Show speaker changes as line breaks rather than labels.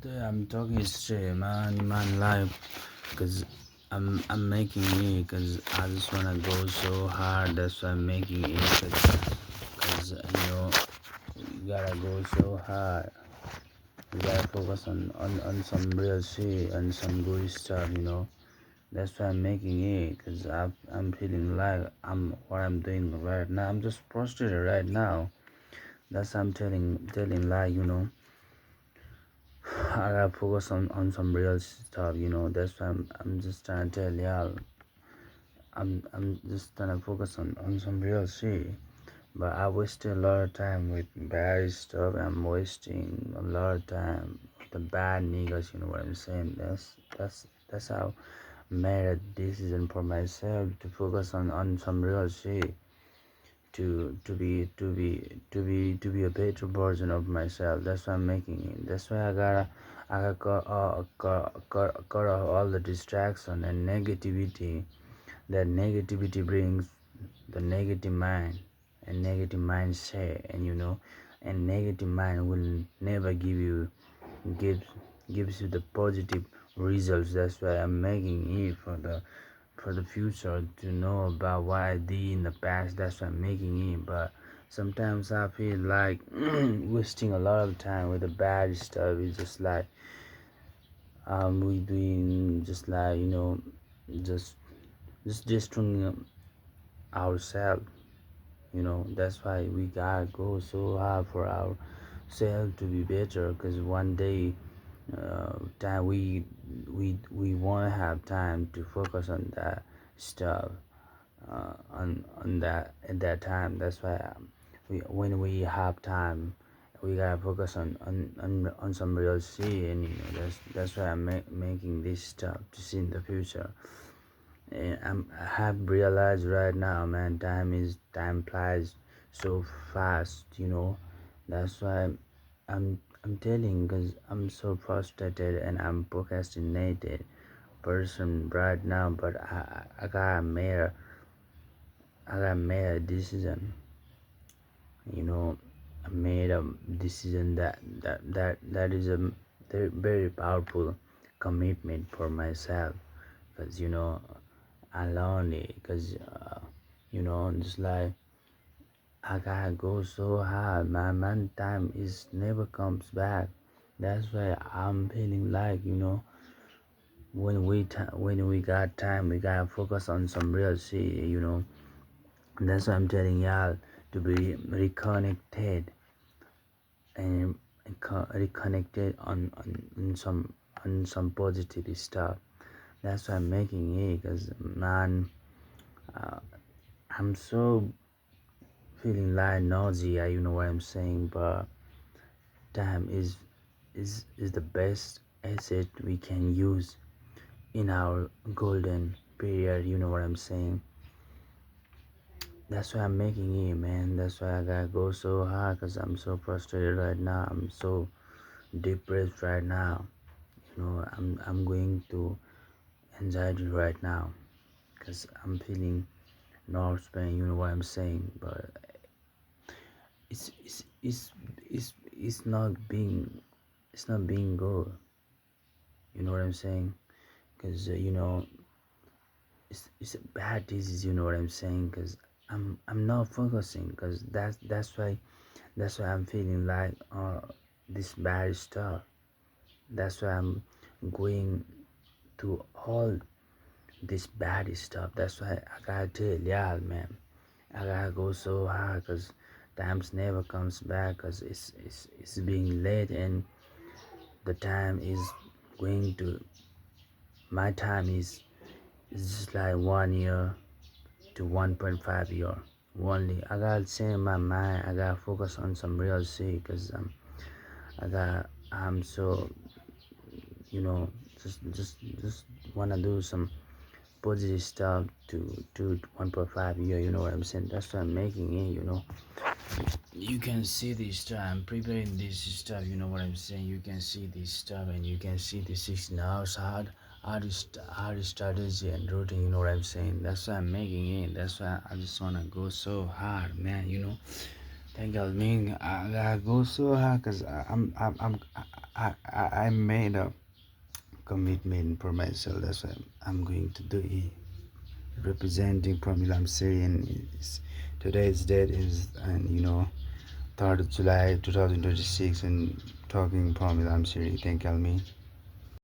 I'm talking straight, man, life, cause I'm making it, cause I just wanna go so hard. That's why I'm making it, cause you gotta go so hard. You gotta focus on some real shit and some good stuff. That's why I'm making it, cause I'm feeling like what I'm doing right now. I'm just frustrated right now. That's why I'm telling like. I gotta focus on some real stuff. That's why I'm just trying to tell y'all. I'm just trying to focus on some real shit. But I wasted a lot of time with bad stuff. I'm wasting a lot of time with the bad niggas, you know what I'm saying? That's how I made a decision for myself to focus on some real shit. To be a better version of myself. That's why I'm making it. That's why I gotta cut off all the distraction and negativity that negativity brings, the negative mind and negative mindset, and negative mind will never gives gives you the positive results. That's why I'm making it for the future to know about what I did in the past. That's why I'm making it. But sometimes I feel like wasting a lot of time with the bad stuff. It's just like we doing just like just destroying ourselves. That's why we gotta go so hard for ourselves to be better. Cause one day, time we won't have time to focus on that stuff. On that at that time. That's why when we have time, we gotta focus on some real shit, and that's why I'm making this stuff to see in the future. And I have realized right now, man, time flies so fast. That's why I'm telling, cause I'm so frustrated and I'm procrastinated person right now. But I got made a decision. You know, I made a decision that is a very, very powerful commitment for myself. Cause I learned it. Cause just like I gotta go so hard. My man, time is never comes back. That's why I'm feeling like when we got time, we gotta focus on some real shit. That's why I'm telling y'all to be reconnected and reconnected on some positive stuff. That's why I'm making it, cause man, uh, I'm so feeling like nausea. You know what I'm saying? But time is the best asset we can use in our golden period. You know what I'm saying? That's why I'm making it, man. That's why I gotta go so hard, cause I'm so frustrated right now. I'm so depressed right now. I'm going through anxiety right now, cause I'm feeling nerves pain. You know what I'm saying? But it's it's it's it's not being good. You know what I'm saying? Cause it's a bad disease. You know what I'm saying? Cause I'm not focusing. Cause that's why I'm feeling like this bad stuff. That's why I'm going to all this bad stuff. That's why I gotta tell y'all, man. I gotta go so hard, cause times never comes back. Cause it's being late, and the time is going to. My time is just like 1 year to 1.5 year. Only I gotta change my mind. I gotta focus on some real shit. Cause I'm so you know just wanna do some positive stuff to 1.5 year. You know what I'm saying? That's why I'm making it. You can see this stuff. I'm preparing this stuff. You know what I'm saying? You can see this stuff, and you can see the 16 hours hard strategy and routine. You know what I'm saying? That's why I'm making it. That's why I just wanna go so hard, man. Thank you, Ming. I gotta go so hard because I made a commitment for myself. That's why I'm going to do it. Representing Pramila, I'm Syrian. Today's date is, and 3rd of July 2026, and talking Pramila, I'm Syrian. Thank you, Almin.